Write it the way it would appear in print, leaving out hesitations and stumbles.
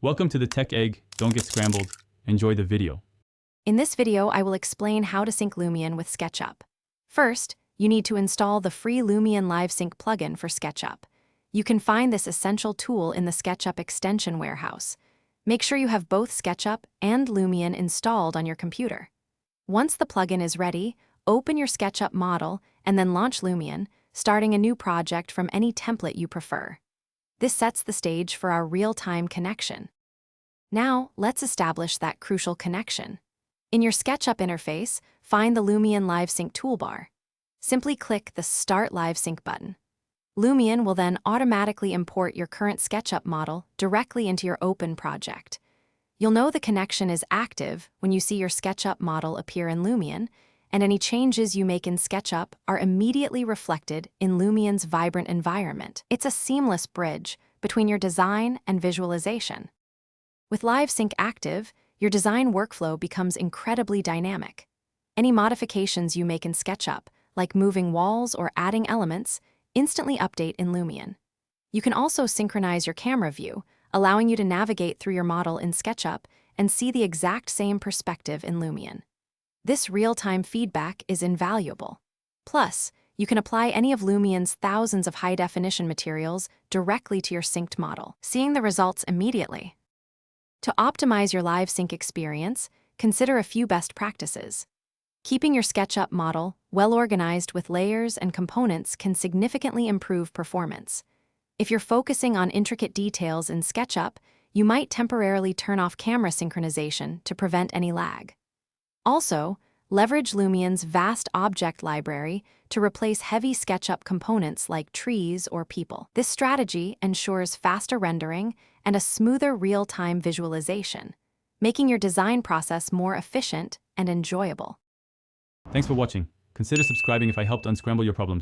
Welcome to the Tech Egg. Don't get scrambled. Enjoy the video. In this video, I will explain how to sync Lumion with SketchUp. First, you need to install the free Lumion Live Sync plugin for SketchUp. You can find this essential tool in the SketchUp extension warehouse. Make sure you have both SketchUp and Lumion installed on your computer. Once the plugin is ready, open your SketchUp model and then launch Lumion, starting a new project from any template you prefer. This sets the stage for our real-time connection. Now, let's establish that crucial connection. In your SketchUp interface, find the Lumion Live Sync toolbar. Simply click the Start Live Sync button. Lumion will then automatically import your current SketchUp model directly into your open project. You'll know the connection is active when you see your SketchUp model appear in Lumion, and any changes you make in SketchUp are immediately reflected in Lumion's vibrant environment. It's a seamless bridge between your design and visualization. With Live Sync active, your design workflow becomes incredibly dynamic. Any modifications you make in SketchUp, like moving walls or adding elements, instantly update in Lumion. You can also synchronize your camera view, allowing you to navigate through your model in SketchUp and see the exact same perspective in Lumion. This real-time feedback is invaluable. Plus, you can apply any of Lumion's thousands of high-definition materials directly to your synced model, seeing the results immediately. To optimize your Live Sync experience, consider a few best practices. Keeping your SketchUp model well-organized with layers and components can significantly improve performance. If you're focusing on intricate details in SketchUp, you might temporarily turn off camera synchronization to prevent any lag. Also, leverage Lumion's vast object library to replace heavy SketchUp components like trees or people. This strategy ensures faster rendering and a smoother real-time visualization, making your design process more efficient and enjoyable. Thanks for watching. Consider subscribing if I helped unscramble your problems.